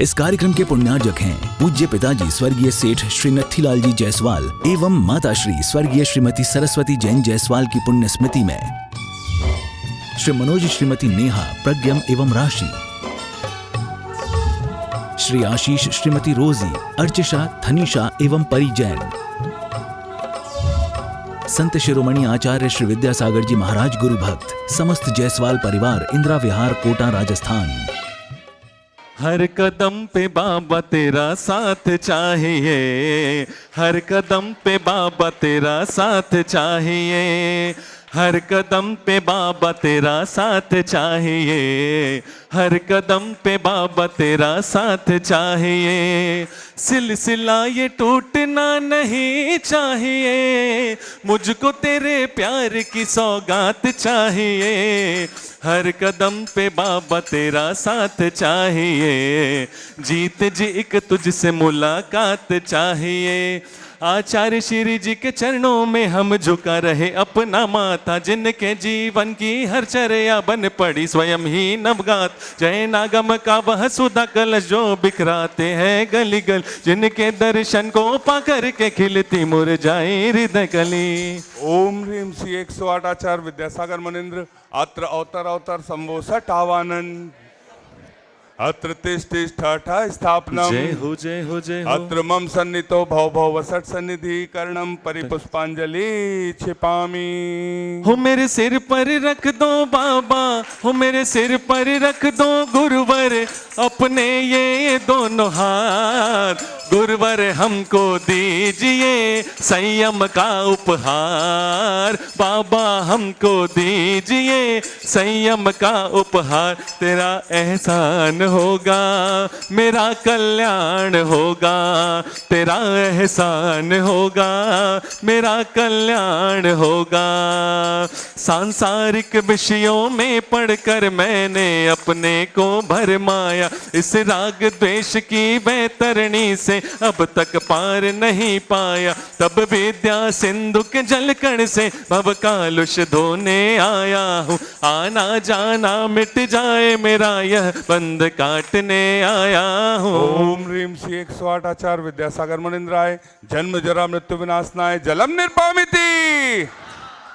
इस कार्यक्रम के पुण्यार्जक हैं पूज्य पिताजी स्वर्गीय सेठ श्री नत्थीलाल जी जायसवाल एवं माता श्री स्वर्गीय श्रीमती सरस्वती जैन जायसवाल की पुण्य स्मृति में श्री मनोज श्रीमती नेहा प्रज्ञम एवं राशि, श्री आशीष श्रीमती रोजी अर्चिषा थनीशा एवं परी जैन, संत शिरोमणि आचार्य श्री विद्यासागर जी महाराज गुरु भक्त, समस्त जायसवाल परिवार, इंदिरा विहार, कोटा, राजस्थान। हर कदम पे बाबा तेरा साथ चाहिए, हर कदम पे बाबा तेरा साथ चाहिए, हर कदम पे बाबा तेरा साथ चाहिए, हर कदम पे बाबा तेरा साथ चाहिए। सिलसिला ये टूटना नहीं चाहिए, मुझको तेरे प्यार की सौगात चाहिए, हर कदम पे बाबा तेरा साथ चाहिए, जीत जी एक तुझसे मुलाकात चाहिए। आचार्य श्री जी के चरणों में हम झुका रहे अपना माथा, जिनके जीवन की हर चर्या बन पड़ी स्वयं ही नवगात। जय नागम का वह सुधा कलश जो बिखराते हैं गली गल, जिनके दर्शन को पा करके खिलती मुरझाई हृदय कली। ओम ह्रीम श्री 108 आचार्य विद्यासागर मनेन्द्र अत्र अवतर अवतर संभो सठ आवानंद, अत्र तिष्ठ स्थापनम, जय हो जय हो जय हो। अत्र मम सन्नितो भव भव वसट सन्निधि कर्णम परिपुष्पांजलि छिपामी। हो मेरे सिर पर रख दो बाबा, हो मेरे सिर पर रख दो गुरुवर, अपने ये दोनों हाथ, गुरुवर हमको दीजिए संयम का उपहार, बाबा हमको दीजिए संयम का उपहार। तेरा एहसान होगा मेरा कल्याण होगा, तेरा एहसान होगा मेरा कल्याण होगा। सांसारिक विषयों में पढ़कर मैंने अपने को भरमाया, इस राग द्वेष की बैतरणी से अब तक पार नहीं पाया, तब विद्या सिंधु के जलकण से भव कालुष धोने आया हूँ। आना जाना मिट जाए मेरा यह बंध काटने आया हूँ। ओम ह्रीम श्री 108 आचार्य विद्यासागर मनेन्द्राय जन्म जरा मृत्यु विनाशनाय जलम निर्पामिति।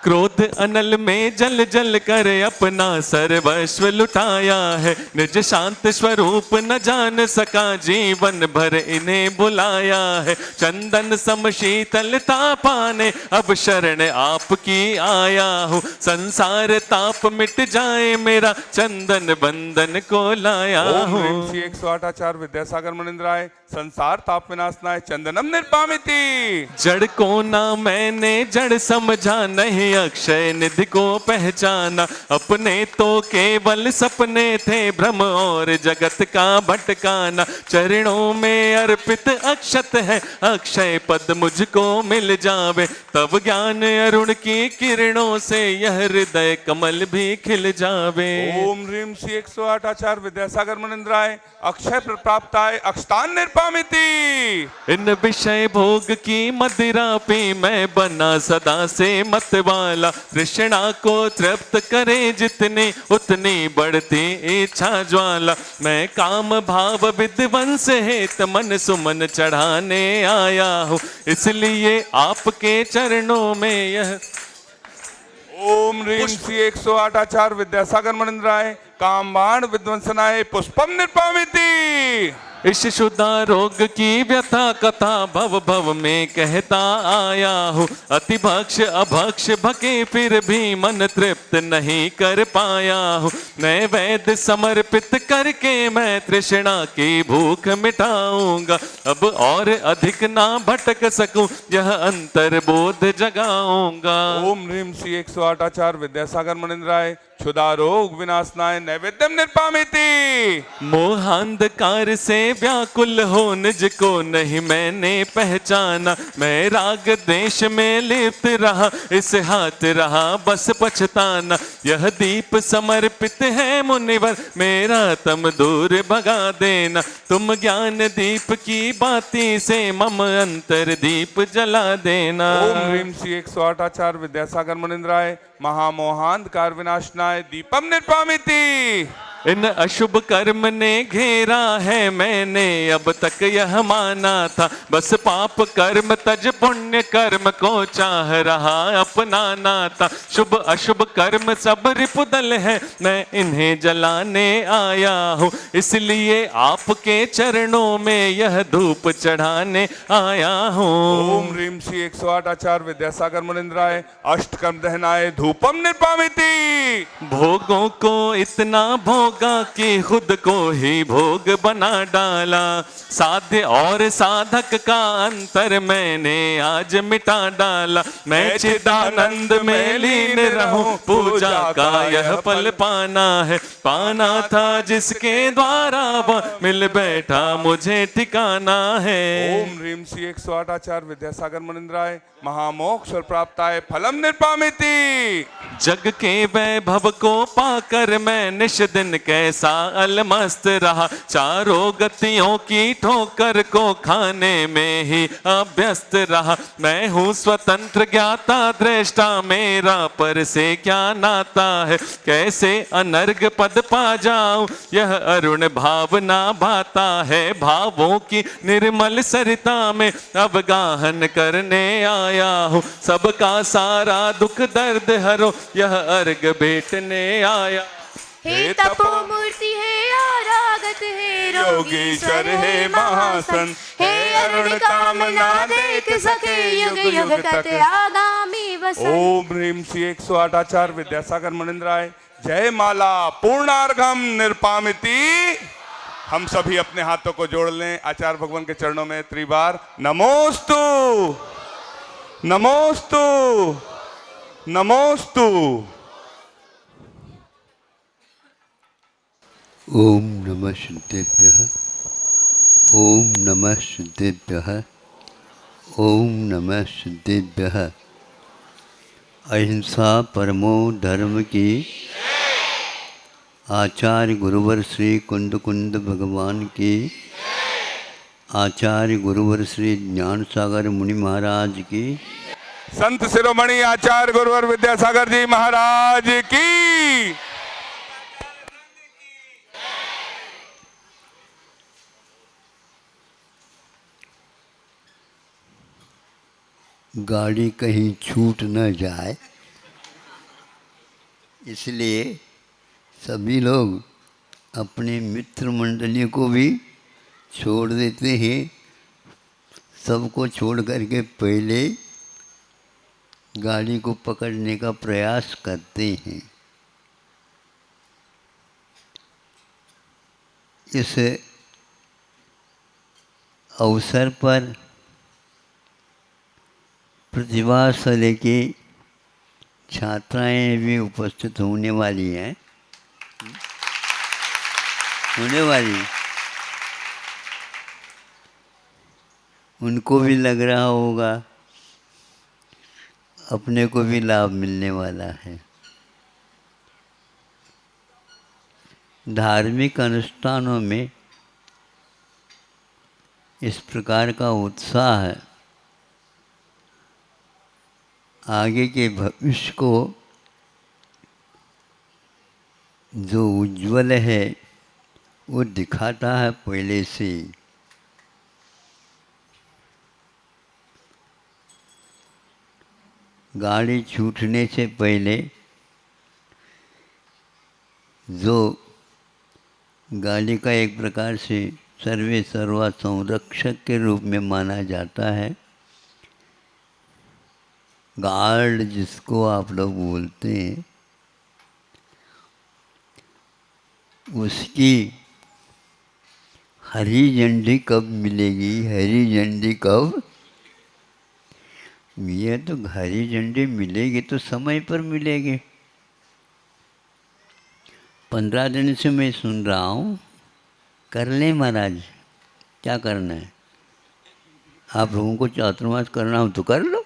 क्रोध अनल में जल जल कर अपना सर्वस्व लुटाया है, निज शांत स्वरूप न जान सका जीवन भर इन्हें बुलाया है। चंदन सम शीतलता पाने अब शरण आपकी आया हूँ, संसार ताप मिट जाए मेरा चंदन बंधन को लाया हूँ। ओम श्री 108 आचार्य विद्यासागर मनेन्द्राय संसार ताप विनाशनाय चंदनम निर्पामिति। जड़ को ना मैंने जड़ समझा, नहीं अक्षय निधि को पहचाना, अपने तो केवल सपने थे भ्रम और जगत का भटकाना। चरणों में अर्पित अक्षत है, अक्षय पद मुझको मिल जावे, तब ज्ञान अरुण की किरणों से यह हृदय कमल भी खिल जावे। ओम ह्रीम श्री 108 आचार्य विद्यासागर मनेन्द्राय अक्षय प्राप्ताय अक्षतान निर्पामिति। इन विषय भोग की मदिरा पी मैं बना सदा से मतवाला, तृष्णा को तृप्त करे जितनी उतनी बढ़ती इच्छा ज्वाला। मैं काम भाव विध्वंस हेत मन सुमन चढ़ाने आया हूँ, इसलिए आपके चरणों में यह। ओम ह्रीम श्री 108 आचार्य विद्यासागर मनेन्द्राय कामबाण विध्वंसनाय पुष्पम निर्पामिति। इस शुदा रोग की व्यथा कथा भव भव में कहता आया हूँ, अति भक्ष अभक्ष भके फिर भी मन तृप्त नहीं कर पाया हूँ। मैं वैद समर्पित करके मैं तृष्णा की भूख मिटाऊंगा, अब और अधिक ना भटक सकूं यह अंतर बोध जगाऊंगा। ओम ह्रीम श्री 108 आचार्य विद्यासागर मनेन्द्राय क्षुधा रोग विनाशनाय नैवेद्यम निर्पामिति। मोहांधकार से व्याकुल हो निज को नहीं मैंने पहचाना, मैं राग देश में लिप्त रहा इस हाथ रहा बस पछताना। यह दीप समर्पित है मुनिवर मेरा तम दूर भगा देना, तुम ज्ञान दीप की बाती से मम अंतर दीप जला देना। ओम ह्रीम श्री 108 आचार्य विद्यासागर मनेन्द्राय महामोहांधकार विनाशनाय दीपम निर्पामिति। इन अशुभ कर्म ने घेरा है, मैंने अब तक यह माना था। बस पाप कर्म तज पुण्य कर्म को चाह रहा अपनाना था। शुभ अशुभ कर्म सब रिपुदल है, मैं इन्हें जलाने आया हूँ। इसलिए आपके चरणों में यह धूप चढ़ाने आया हूँ। ओम ह्रीम श्री 108 आचार्य विद्यासागर मुनिंद्राय अष्टकर्म दहनाय धूपम निर्पामिति। भोगों को इतना भोगा कि खुद को ही भोग बना डाला। साध्य और साधक का अंतर मैंने आज मिटा डाला। मैं चिदानंद में लीन रहूं, पूजा का यह फल पाना है। पाना था जिसके द्वारा वह मिल बैठा मुझे ठिकाना है। ओम ह्रीम श्री 108 आचार्य विद्यासागर मुनिंद्राय महामोक्ष प्राप्ताय फलम निर्पामिति। जग के वैभव को पाकर मैं निश दिन कैसा अलमस्त रहा। चारों गतियों की ठोकर को खाने में ही अभ्यस्त रहा। मैं हूँ स्वतंत्र ज्ञाता दृष्टा, मेरा पर से क्या नाता है। कैसे अनर्ग पद पा जाऊं, यह अरुण भावना भाता है। भावों की निर्मल सरिता में अवगाहन करने आया हूँ। सबका सारा दुख दर्द हरो, यह अर्घ बेटने आया। हे तपोमूर्ति हे आरागत हे योगीश्वर हे महासन, हे अरुण कामना देख सके युग युग तक आगामी वसन। ओम ह्रीम श्री 108 आचार्य विद्यासागर मुनिंद्राय जय माला पूर्णार्घम निर्पामिति। हम सभी अपने हाथों को जोड़ लें आचार्य भगवान के चरणों में त्रिबार नमोस्तु नमोस्तु नमोस्तु। ओम नमः सिद्धेभ्यः, ओम नमः सिद्धेभ्यः, ओम नमः सिद्धेभ्यः। अहिंसा परमो धर्म की आचार्य गुरुवर श्री कुंद कुंद भगवान की, आचार्य गुरुवर श्री ज्ञान सागर मुनि महाराज की, संत शिरोमणि आचार्य गुरुवर विद्यासागर जी महाराज की। गाड़ी कहीं छूट न जाए इसलिए सभी लोग अपने मित्र मंडली को भी छोड़ देते हैं। सबको छोड़ करके पहले गाड़ी को पकड़ने का प्रयास करते हैं। इस अवसर पर प्रतिभाशाली की छात्राएं भी उपस्थित होने वाली हैं, होने वाली। उनको भी लग रहा होगा अपने को भी लाभ मिलने वाला है। धार्मिक अनुष्ठानों में इस प्रकार का उत्साह है आगे के भविष्य को जो उज्ज्वल है वो दिखाता है पहले से। गाड़ी छूटने से पहले जो गाड़ी का एक प्रकार से सर्वे सर्वा संरक्षक के रूप में माना जाता है, गार्ड जिसको आप लोग बोलते हैं, उसकी हरी झंडी कब मिलेगी? हरी झंडी कब? ये तो हरी झंडी मिलेगी तो समय पर मिलेगी। 15 दिन से मैं सुन रहा हूँ, कर लें महाराज, क्या करना है? आप लोगों को चातुर्मास करना हो तो कर लो।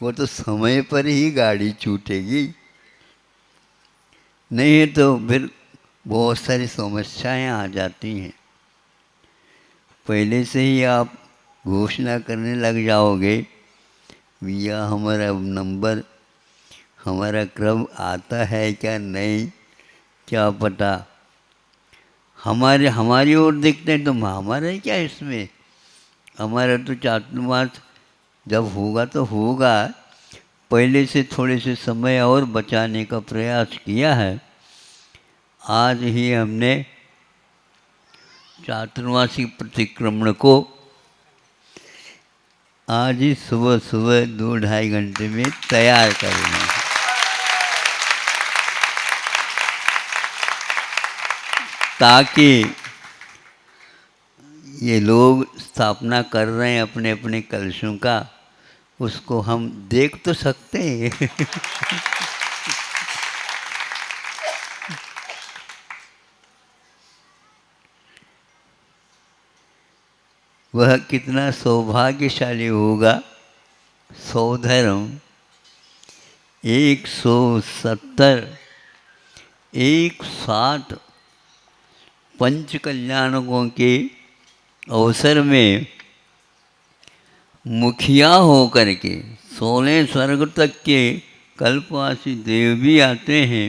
वो तो समय पर ही गाड़ी छूटेगी, नहीं है तो फिर बहुत सारी समस्याएं आ जाती हैं। पहले से ही आप घोषणा करने लग जाओगे, भैया हमारा नंबर हमारा क्रम आता है क्या नहीं क्या पता। हमारी ओर देखते हैं तो हमारा ही क्या इसमें, हमारा तो चातुर्मास जब होगा तो होगा। पहले से थोड़े से समय और बचाने का प्रयास किया है। आज ही हमने चातुर्मासी प्रतिक्रमण को आज ही सुबह सुबह 2-2.5 घंटे में तैयार कर रहे हैं, ताकि ये लोग स्थापना कर रहे हैं अपने अपने कलशों का, उसको हम देख तो सकते हैं। वह कितना सौभाग्यशाली होगा। सौधर्म 170 एक साथ पंच कल्याणकों के अवसर में मुखिया होकर के 16 स्वर्ग तक के कल्पवासी देव भी आते हैं,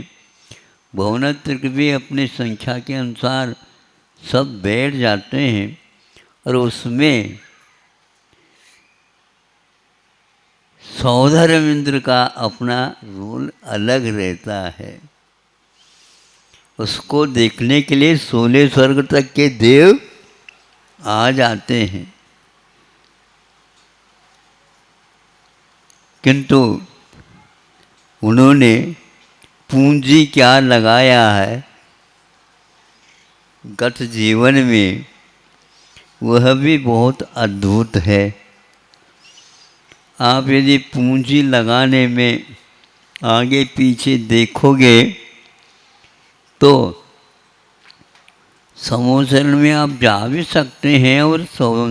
भुवनत्र भी अपने संख्या के अनुसार सब बैठ जाते हैं, और उसमें सौधर्मेंद्र का अपना रोल अलग रहता है। उसको देखने के लिए 16 स्वर्ग तक के देव आ जाते हैं, किंतु उन्होंने पूंजी क्या लगाया है गत जीवन में, वह भी बहुत अद्भुत है। आप यदि पूंजी लगाने में आगे पीछे देखोगे तो समूह शरण में आप जा भी सकते हैं, और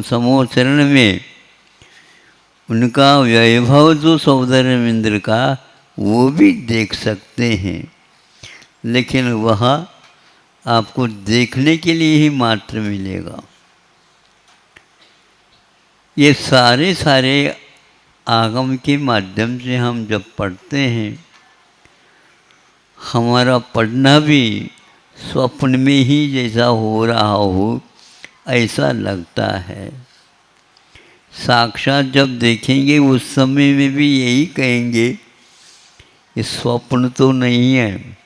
समूह शरण में उनका वैभव जो सौधर्मेंद्र का वो भी देख सकते हैं, लेकिन वह आपको देखने के लिए ही मात्र मिलेगा। ये सारे आगम के माध्यम से हम जब पढ़ते हैं, हमारा पढ़ना भी स्वप्न में ही जैसा हो रहा हो ऐसा लगता है। साक्षात जब देखेंगे उस समय में भी यही कहेंगे ये स्वप्न तो नहीं है,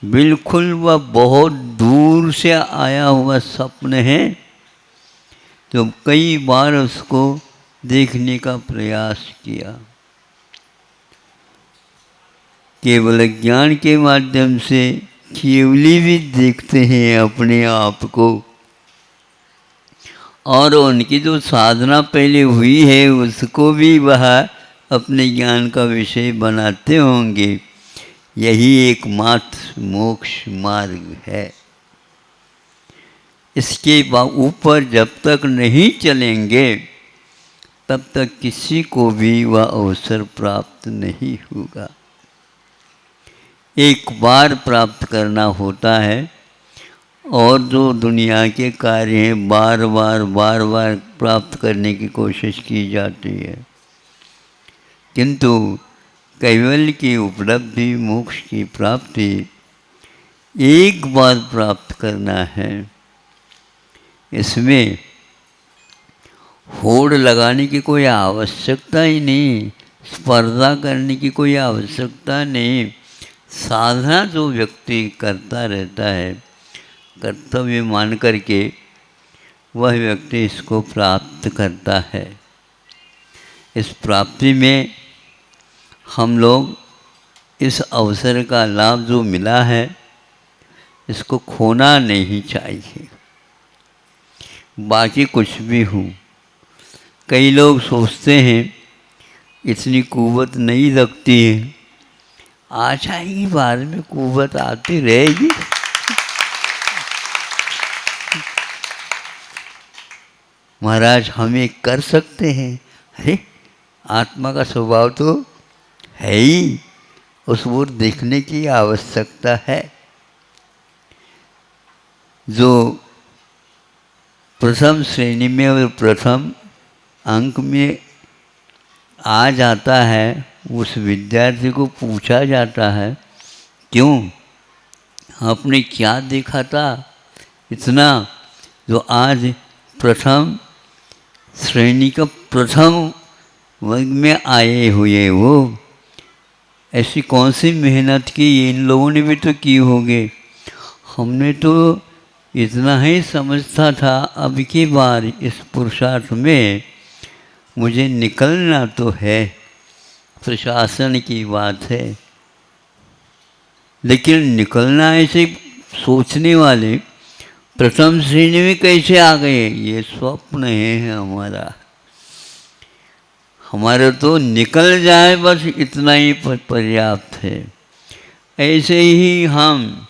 बिल्कुल वह बहुत दूर से आया हुआ स्वप्न है। तो कई बार उसको देखने का प्रयास किया, केवल ज्ञान के माध्यम से केवली भी देखते हैं अपने आप को, और उनकी जो साधना पहले हुई है उसको भी वह अपने ज्ञान का विषय बनाते होंगे। यही एकमात्र मोक्ष मार्ग है। इसके ऊपर जब तक नहीं चलेंगे तब तक किसी को भी वह अवसर प्राप्त नहीं होगा। एक बार प्राप्त करना होता है, और जो दुनिया के कार्य हैं बार बार प्राप्त करने की कोशिश की जाती है, किंतु कैवल्य की उपलब्धि मोक्ष की प्राप्ति एक बार प्राप्त करना है। इसमें होड़ लगाने की कोई आवश्यकता ही नहीं, स्पर्धा करने की कोई आवश्यकता नहीं। साधना जो व्यक्ति करता रहता है कर्तव्य मान करके, वह व्यक्ति इसको प्राप्त करता है। इस प्राप्ति में हम लोग इस अवसर का लाभ जो मिला है इसको खोना नहीं चाहिए। बाकी कुछ भी हो, कई लोग सोचते हैं इतनी कुव्वत नहीं लगती है, आ जाएगी बाद में, कुव्वत आती रहेगी। महाराज हम ये कर सकते हैं, अरे आत्मा का स्वभाव तो है ही, उस ओर देखने की आवश्यकता है। जो प्रथम श्रेणी में और प्रथम अंक में आ जाता है उस विद्यार्थी को पूछा जाता है, क्यों, आपने क्या देखा था इतना जो आज प्रथम श्रेणी का प्रथम वर्ग में आए हुए हो? ऐसी कौन सी मेहनत की, इन लोगों ने भी तो की होगी। हमने तो इतना ही समझता था, अब की बार इस पुरुषार्थ में मुझे निकलना तो है, प्रशासन की बात है। लेकिन निकलना ऐसे सोचने वाले प्रथम श्रेणी में कैसे आ गए, ये स्वप्न है हमारा। हमारा तो निकल जाए बस इतना ही पर्याप्त है। ऐसे ही हम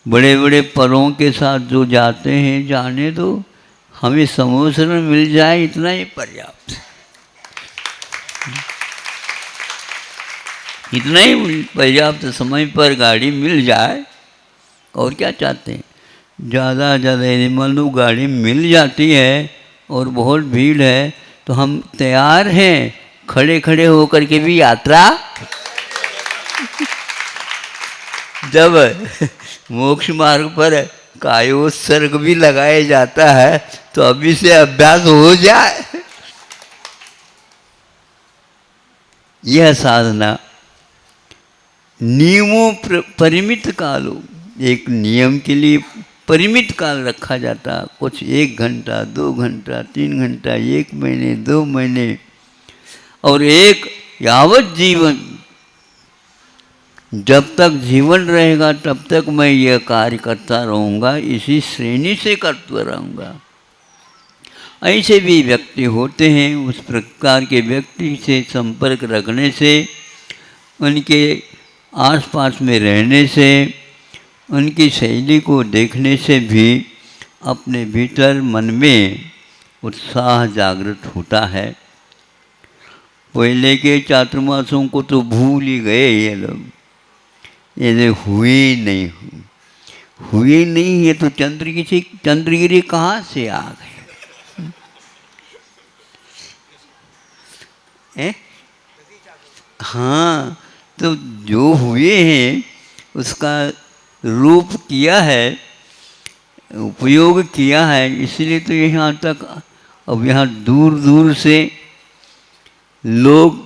बड़े बड़े परों के साथ जो जाते हैं, जाने दो, हमें समुद्र में मिल जाए इतना ही पर्याप्त है। इतना ही पर्याप्त, समय पर गाड़ी मिल जाए, और क्या चाहते हैं। ज़्यादा ज़्यादा मान लो गाड़ी मिल जाती है और बहुत भीड़ है तो हम तैयार हैं खड़े खड़े होकर के भी यात्रा। जब मोक्ष मार्ग पर कायोत्सर्ग भी लगाया जाता है तो अभी से अभ्यास हो जाए। यह साधना नियमों परिमित कालों, एक नियम के लिए परिमित काल रखा जाता, कुछ 1 घंटा 2 घंटा 3 घंटा 1 महीने 2 महीने, और एक यावत जीवन, जब तक जीवन रहेगा तब तक मैं यह कार्य करता रहूँगा, इसी श्रेणी से करता रहूँगा। ऐसे भी व्यक्ति होते हैं। उस प्रकार के व्यक्ति से संपर्क रखने से, उनके आसपास में रहने से, उनकी शैली को देखने से भी अपने भीतर मन में उत्साह जागृत होता है। पहले के चातुर्मासों को तो भूल ही गए ये लोग, ये हुए नहीं, हुए नहीं है तो चंद्रगिरी कहाँ से आ गए? हाँ, तो जो हुए हैं उसका रूप किया है, उपयोग किया है, इसलिए तो यहाँ तक। अब यहाँ दूर दूर से लोग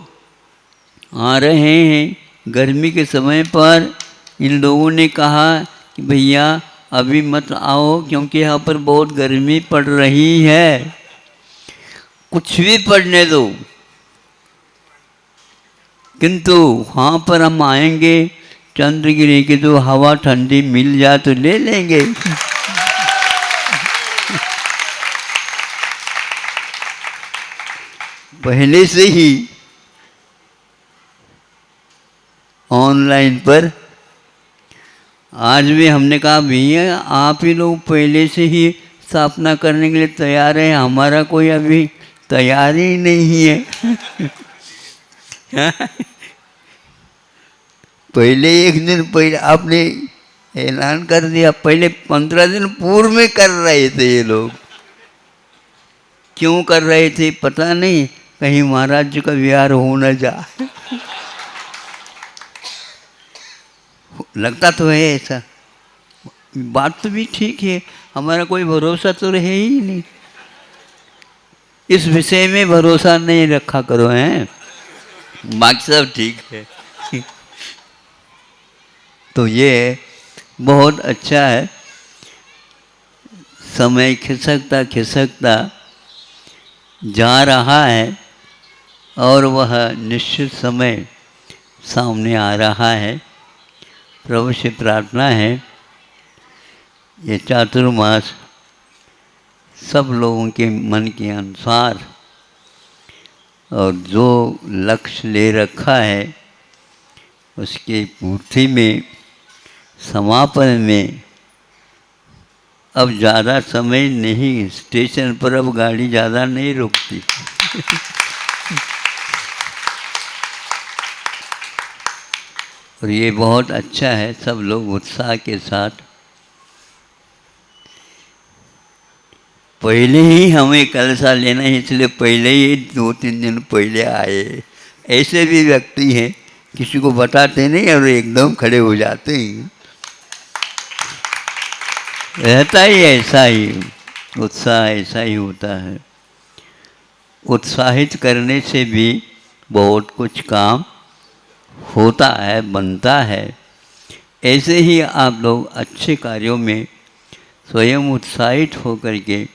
आ रहे हैं। गर्मी के समय पर इन लोगों ने कहा कि भैया अभी मत आओ, क्योंकि यहाँ पर बहुत गर्मी पड़ रही है, कुछ भी पड़ने दो, किंतु वहाँ पर हम आएंगे, चंद्रगिरी की जो हवा ठंडी मिल जाए तो ले लेंगे। पहले से ही ऑनलाइन पर आज भी हमने कहा भैया आप ही लोग पहले से ही स्थापना करने के लिए तैयार हैं, हमारा कोई अभी तैयार ही नहीं है। पहले 1 दिन पहले आपने ऐलान कर दिया, पहले 15 दिन पूर्व में कर रहे थे ये लोग। क्यों कर रहे थे पता नहीं, कहीं महाराज जी का विहार हो न जाए। लगता तो है ऐसा, बात तो भी ठीक है, हमारा कोई भरोसा तो रहे ही नहीं। इस विषय में भरोसा नहीं रखा करो, हैं, बाकी सब ठीक है। तो ये बहुत अच्छा है। समय खिसकता खिसकता जा रहा है और वह निश्चित समय सामने आ रहा है। प्रभु से प्रार्थना है ये चातुर्मास सब लोगों के मन के अनुसार और जो लक्ष्य ले रखा है उसकी पूर्ति में, समापन में अब ज़्यादा समय नहीं, स्टेशन पर अब गाड़ी ज़्यादा नहीं रुकती। और ये बहुत अच्छा है, सब लोग उत्साह के साथ पहले ही हमें कलशा लेना है, इसलिए पहले ही 2-3 दिन पहले आए। ऐसे भी व्यक्ति हैं, किसी को बताते नहीं और एकदम खड़े हो जाते हैं। रहता ही ऐसा ही, उत्साह ऐसा ही होता है। उत्साहित करने से भी बहुत कुछ काम होता है, बनता है। ऐसे ही आप लोग अच्छे कार्यों में स्वयं उत्साहित होकर के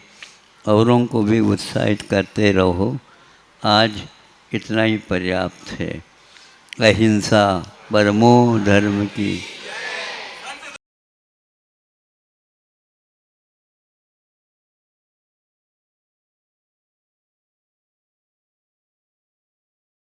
औरों को भी उत्साहित करते रहो। आज इतना ही पर्याप्त है। अहिंसा परमो धर्म की